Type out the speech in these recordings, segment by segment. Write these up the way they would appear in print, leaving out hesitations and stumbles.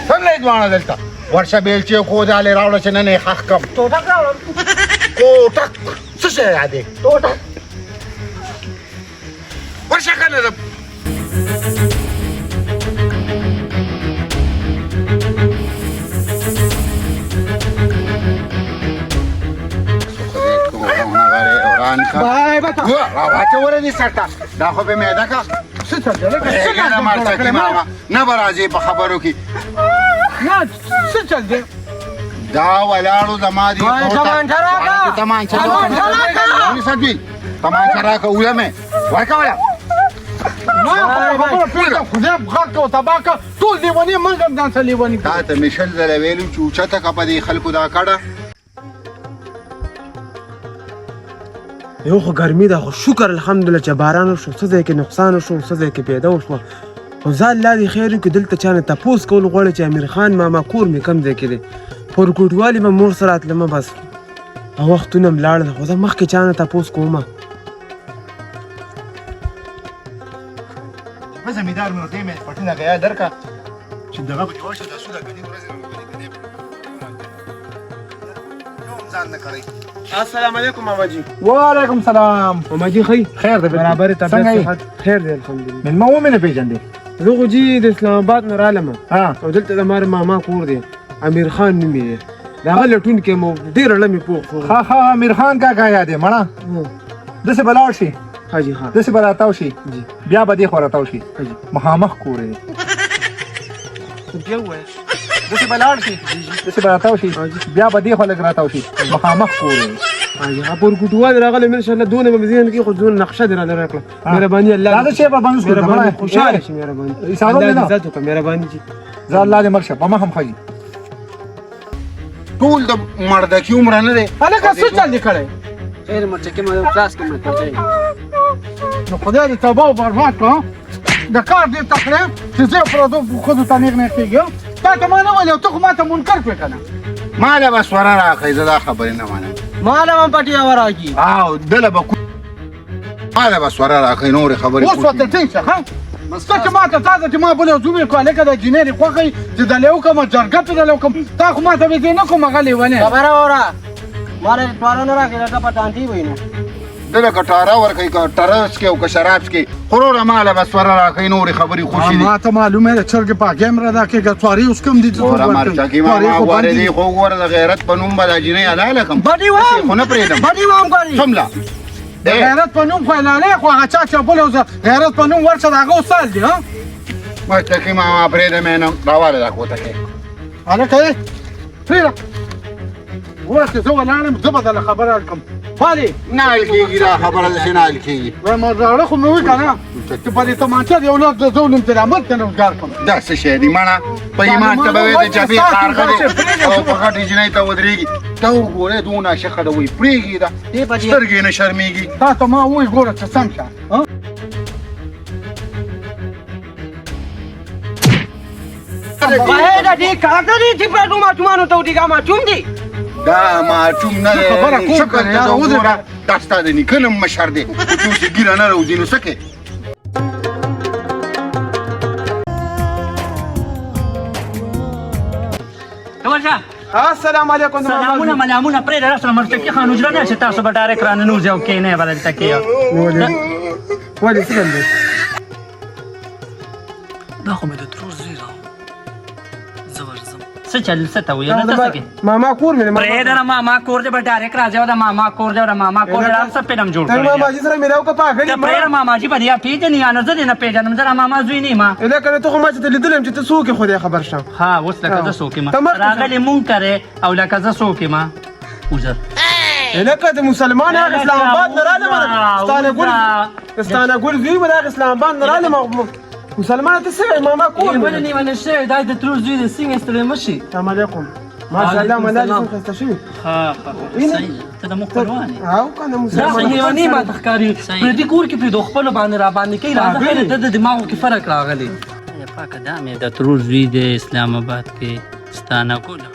څنګه یې دواړه دلته ورشه بیلچې کودالې راوړه چې نن یې ښخ کړم ټوټک راوړم ټوټک څه شی یادې ټوټک ورشه کنه بای بتا راواچوله دې سټه دا خو به معده کا څه چل دی نه مرچکي ماما نه به راځې په خبرو کې نه څه چل دی دا ولاړو زما دي تمانچه راکړه تمانچه راکړه اوله مې ورکوله خدای غږ کو تبا که ټول لیوني موږ هم ځان څه لیوني تا ته مې شل ځله ویلو چې اوچته که په دې خلکو دا کړه یو خو ګرمي ده خو شکر الحمدلله چې باران وشو څه ځای کې نقصان وشو څه ځای کې پیدا وشوه خو ځان الله دې خیر وکړي دلته چا نه تپوس کول غواړي چې امیر خان ماما کور مې کم ځای کې دی پر ګوډوالي به مور سره تلمه بس وختونه م لاړل خو زه مخکې چا نه تپوس کومه په زمیندار مې ورته مې پټونه گیا درکا چې دغه به جوړ شي د سودا غني ورځ ځان نه کړی السلام علیکم ماما جی وعلیکم سلام ماما جی خی خیر دی برابر طبیعت صحت خیر دی الحمدلله مېلمه ومې نه پېژندې زه خو جی د اسلام آباد نه رالم ها او دلته د ماما کور دی امیر خان نوم یې د هغه لټون کې مو ډېره لمې پوخ ها امیر خان کاکا یادې مړه داسې به لاړ شي حاجي ها داسې به راتاو شي جی بیا به دې خوا راتاو شي حاجي مخامخ کور یې بیا ووایه داسې به لاړ شي داسې به راتاو شي بیا به دې خوا لږ راتاو شي مخامخ کور یې حاجي ها پر ګوډوال راغلی ان شاء الله دونه به مې ذهن کې خو دونه نقشه دې راله راکړه مهرباني الله دا شی به بنځ کړه مهرباني خوشحاله شي مهرباني ایسانو الله نه عزت وکړه مهرباني جی زه الله دې مرشه په مخ هم خږي ټول د مردکي عمره نه دی هلکه څه چل دی کړی خیر مرچکي ما یو کلاس کې مې نو خدای دې تباه او برباد کړه د کار دې تخړې چې زه پردو خود ته نیغ نه کېږم تا ته ما نه ویل ته خو ما ته منکر کړې که نه ما له به سوره راخی زه دا خبرې نه منم مال هم پټي وراږي او دله به ما له به سوره راخی نورې خبرې اوس ورته ټینګ شه ښه ته چې ما ته تا ته چې ما بل یو زوی کړه لکه د جینۍ خوښوي چې دلې وکړم جرګه ته دلې وکړم تا خو ما ته به زه نه کوم هغه لیونی خبره وره مال ټواره نه راکړي لکه پټانټي وي نو دله که ټاره ورکوي که ټرس کې او که شراب کې خروره ما له به سوره راخی نورې خبرې خوشي دي ما ته معلومه ده چرګې پاکې م رادا کېږه څوارې اوس کوم دي وره مرچکي ماما غوره دي خو ګوره د غیرت په نوم به دا جینۍ حلاله کړم بډي وام خو نه پرېږدم بډي وام کوي څومله د غیرت په نوم خو اعلانې خو هغه چا چې بل یو غیرت په نوم ورشه د هغه استاد دی ها مرچکي ماما پرېږده مې نه راواله دا کوته کې هلکه یې پرېږده وروسته زه ولاړم زه به درله خبره کړم فالې نه حل کېږي دا خبره داسې نه حل کېږي وایم راړه خو مې وایي که نه چې په دې تمانچه د یو لاس د ظلم تلامت ته نه وزګار کړم دا څه شی دی مړه په ایمان ته به وایې د جبې کارغه دی او په غټې جینۍ ته ودرېږي ته وګورې دونه شخه ده وایي پرېږي ده دې بچي سترګې نه شرمېږي تا ته ما وایي ګوره چې سم شه باید دې کاته دې چې په دوه ماټومانو ته وډیګه ماټوم دي دا ماچوم نه دی خبره کوم شکر کنه ته یاره، وګوره دا ستا د نیکه نه مشر دی خو چې اوس یې ږیره نه راوځي نو څه کوې ورشه السلام علیکم سلامونه ملامونه پرې راشه مرچکي خان وجره نه چې تاسو به ډایرکټ رانه نوځي او کېنه بدلته کې ولې څه بندې دا خو مې د ترور زوی راو زه ورځم څه چل څه ته وایې نه څه کې ماما کور مې پرې دا ماما کور دې به ډایرکټ راځي دا ماما کور دې ماما کور دې رام څه پېنم جوړ تر ماما کړی جی سره میراو کا پاګړي ته پرې ماما جی په دې پیژنې یا نه زه دې نه پیژنم زه ماما زوی نه ما اله کنه ته خو ما چې لیدلم چې ته څوک خو دې خبر شم ها اوس لکه زه څوک ما تمام. راغلی مونږ کرے او لکه زه څوک ما وزر اله کده مسلمان هغه اسلام آباد نه راځم ستانه ګل زوی به هغه اسلام آباد نه راځم مسلمان ته څه ماما کور ولې نیول شوی دا د ترور زوی د سینګ ستړی مشي السلام علیکم ماشاء الله ملالي څنګه شي ها صحیح ته د مخکلوانه او کنه دا مسلمان خو نه ما تخکاری پر دې کور کې په دوه خپل باندې را باندې کوي راځه خیر د دماغ کې فرق راغلی پاکه دا مې د ترور زوی د اسلام آباد کې ستانه کوله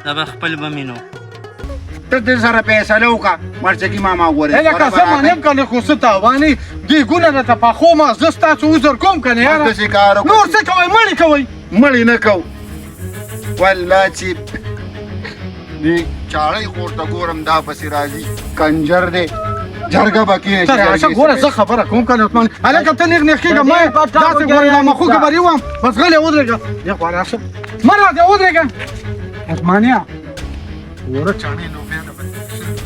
دا به خپل بمینو ته دې سره فیصله وکړه مرچکي ماما ګورې لکه زه منم که نه خو څه تاوانې دې ګونه درته پخومه زه ستاسو عذر کوم که نه یاره داسې کار وکړه نور څه کوئ مړې کوئ مړې نه کو والله چې دې چاړی خور ته ګورم دا پسې راځي کنجر دی جرګه به کېږي سره عشق ګوره زه خبره کوم کنه عثمان هلکه ته نیغ نیغ کېږه ما داسې ګورې دا مخو کې بري وم بس غلی ودرېږه یا خو راشه مه راځه ودرېږه عثمانیه ګوره چاڼې لوبیا ده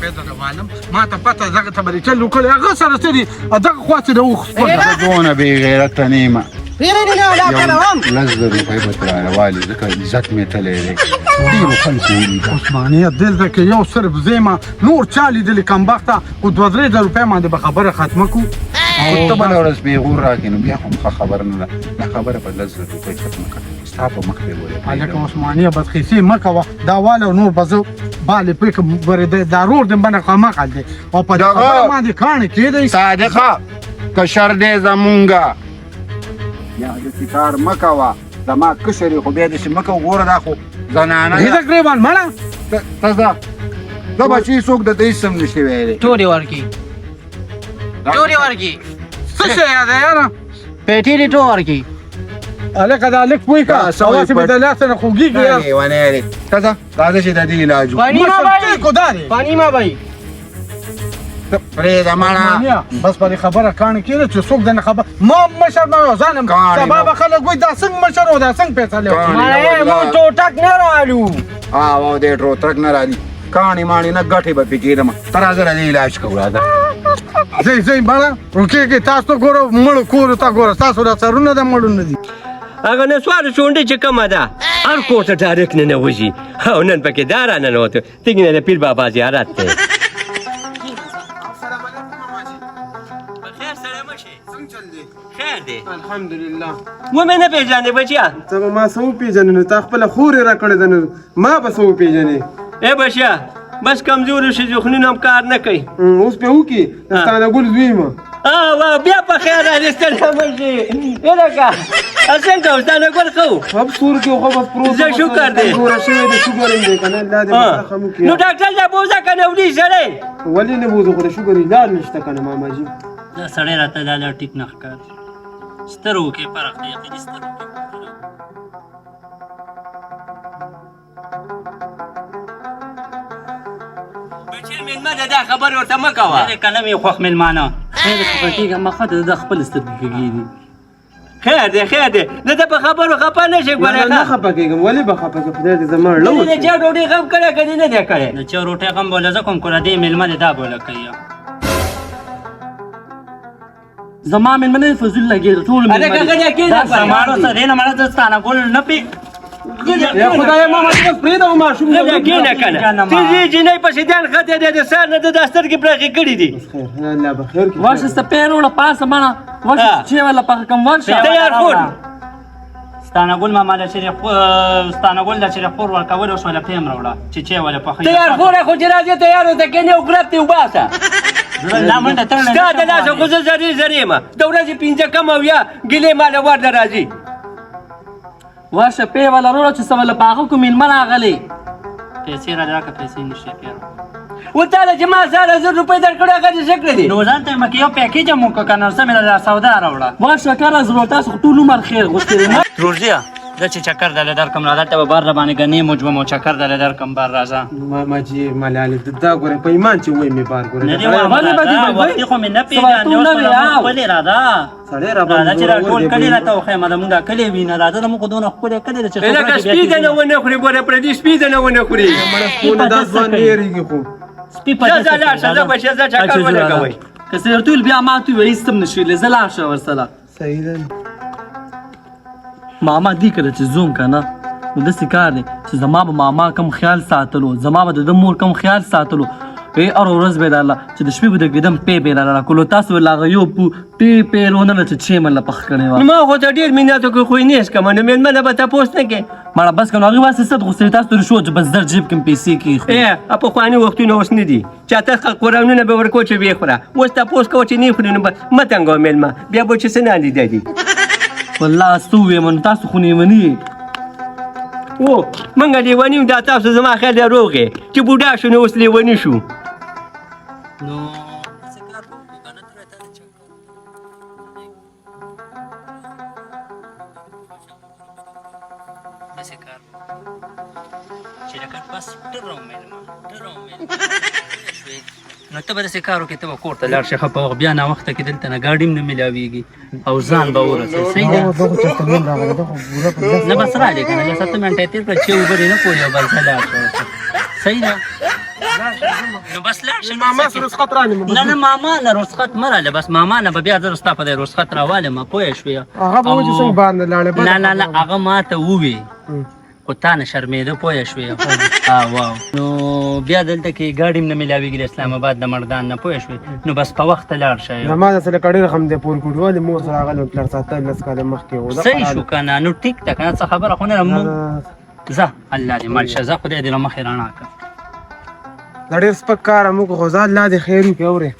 پیدا د عالم ما ته پته دغه ته به دې چل وکړې هغه سره څه دي دغه خوا چې د اوښ زه دونه بې غیرته نه یم لس زره روپۍ به ترې راوالي ځکه عزت مې تللی دی ډېرو خلکو ولیده عثمانیه دلته کې یو صرف زه یم نور چا لیدلي کمبخته خو 2-3 زره روپۍ باندې به خبره ختمه کړو او ته بله ورځ پیغور راکړې نو بیا خو ښه خبره نه ده دا خبره به لس زره روپۍ ختمه کړه ستا په مخ کې ولې هلکه عثمانیه بدخیسي مه کوه دا واله نور به زه بالې پرې کړم ګورې دا رور دې بنه قمقل دی او په دې خبره باندې کاڼې کېدی صادقه کشر دی زمونږه یا داسې کار مه کوه زما کشر یې خو بیا داسې مه کوه ګوره دا خو زنانه ده هېڅ ګرېوان مړه ته ځه زه به چې څوک د دې سم نشي ویلی تورې ورکي تورې ورکي څه شی دی یاره پیټې دې ټول ورکي هلکه دا لږ پوه کړه هواسې مې د لاسه نه خوږېږي یار ونه دی ته ځه راځه چې د دې علاج وکړو پانی ما بھائی مشرتي کو دا دی پانی ما بھائی پرېږده مړه عثمانیه بس په دې خبره کاڼې کېده چې څوک درنه خبر ما مشر نه یم ځان یم کاڼې سبا نه. به خلک وایي دا څنګه مشر و دا څنګه فیصلې وکړي مانا مون ټوټک نه رالو او دې ټروترک نه راځي کاڼې ماڼې نه ګټې به پې کېدم ته راځه د دې علاج کوو راځه ځئ مړه ورکېږئ تاسو ته ګوره مړو کورو ته ګوره ستاسو دا سرونه د مړو نه دي هغه نسوارو شونډې چې کومه ده هر کور ته ډایرکټ ننوځي او نن پکې دا راننوته تېږې نه د پیر بابا زیارت دی خیر دی الحمدلله ومې نه پېژانې بچیا ته به ما څه وپېژنې نو تا خپله خور یې راکړې ده نو ما به څه وپېژنې ای بچیا بس کمزورو ښځو هم کار نه کوي اوس پې وکړي د ستانګل زوی یم بیا په خیر رالیستلی مشي لکه څنګه ستانګل کوو خب سور کې خو بس پروت زه شکر دی جوړه شوې ده شکر یې دی که نه الله دې مسله ښه مو کړي نو ډاکټر صاحب بوځه که نه وړي سړی ولې نه بوځو خو د شکر علاج نشته که نه ماماجي دا سړی راته دا ټیک نه ښکاري سترګو کې فرق دی یقیني سترګو کې فرق دی. بچی مېلمه ده دا خبرې ورته مه کوه نه که نه مې خوښ مېلمانه خیر خفه کېږه مخه ته د خپل سترګې کېږي خیر دی خیر دی د ده په خبرو خفه نه شي ګورې نه خفه کېږم ولې به خفه کړم خدای دې زما د ړه چا ډوډۍ غم کړی که دې نه دی کړی د چا روټۍ غم بوله زه کوم کوله دې مېلمه دې دا بوله کوي زما مېلمه نه فضول لګېږي ټول هلکه غلی کېږه زمانو سره دی نه مړه زه ستانه ګل نه پې یا خدای ماماجي بس پرېږده و ماشوم غلی کېنه که نه ته دې جینۍ پسې ځان خطی دی د سر نه د دا سترګې پرخې کړي دي الله به خیر کړي ورشه سته پیر وړه پاسه مړه ورشه چې ولا پخه کوم ورشه تیار خور ستانه ګل ماما د شریف ستانه ګل د شریف خور ورکول او شوله پیم راوړه چې ولا پخه تیار خوره خو چې راځي تیار وته کېنې او ګرب دې وباسه لا منډه تړل ستا د لاسه خو زه زرې زرې یم د ورځې 5 کم او یا ګیلې ماله ورله راځي ورشه پی ولا وروړه چې څه ولا پاخه کوم مېلمه راغلی پیسې را راکړه پیسې نشته پیر و تعالی چې ما 1000 روپۍ درکړې هغه دې څه کړې دي نو ځان ته مکه یو پیکیج مو که کنه سم له سودا راوړه ورشه کار ضرورت تاسو ټول عمر خیر غوښتل روزیا د چې چکر دل در کم راځه ته بار را باندې غنی موجبه مو چکر دل در کم بار راځه ماماجي ملالي دا ګوره په ایمان چې وای می بار ګوره نه دی وخت خو مې نه پیژاند نو ولې راځه سړی را باندې چې ټول کلی راته خو ما د مونږه کلی وینه راځه د مونږ دونه خپل کلی چې لکه سپي د نه ونه خوري ګوره پر دې سپي د نه ونه خوري مړه داس باندې ریږي خو سپي په ځه لاړ شه ځه بچه ځه چکر ولګوئ که سرتول بیا ما تو وېستم نشي له زلا شه ورسره صحیح ده ماما دی کړه چې زوم کنه نو د سکار دی چې زما به ماما کم خیال ساتلو زما به د مور کم خیال ساتلو ای اور ورځ به الله چې د شپې به د ګدم پی لا کولو تاسو لا یو پی لونه چې مل پخ کړي و ما خو ته ډیر میناتو کو خو نه اسکه من مېلمه به تاسو نه کې مړه بس کنه هغه واسه ست غوسه تاسو شو چې بس در جیب کې پیسې کې خو په خواني وختونه اوس نه دي چاته قرانونه به ورکو چې وی خوره اوس تاسو کو چې نه خوري نو متنګو مېلمه بیا به چې سنان دي دي والله سوې من تاسو خو نه منی او منګه دی ونی دا تاسو زما خیر روغه چې بوډا شو نو اوس لیونی شو نو څه کار بس ډېر نو ته به داسې کار وکړې ته به کور ته لاړ شې ښه په وخت بیا ناوخته کې دلته نه ګاډي هم نه میلاویږي او ځان به ورسوې صحیح ده نه بس راځې که نه بیا 7 منټه یې تېر کړه چې اوبه دې نه پولې او بل ځای لاړ شه صحیح ده نو بس لاړ شه ماما سره رخصت رانیمه نه نه ماما نه رخصت مه راله بس ماما نه به بیا زه ستا په دی رخصت راوالم پوه شوې هغه به وایي چې څنګه بار نه لاړې نه نه نه هغه ما ته ووې خو تا نه شرمېده پوه شوې واو نو بیا دلته کې ګاډي هم نه میلاویږي د اسلام آباد د مردان نه پوه شوې نو بس په وخته لاړ شه زما داسې لکه ډېر غم دی پور کړي ولې مور سره راغلی پلار ساته 10 کاله مخکې و صحیح شو که نه نو ټیک ده که نه څه خبره خو نه لرم ځه الله دې مل شه ځه خدای دې له مخې رڼا کړه دا ډېر سپک کار موږ خو ځه الله دې خیر وکړي اورې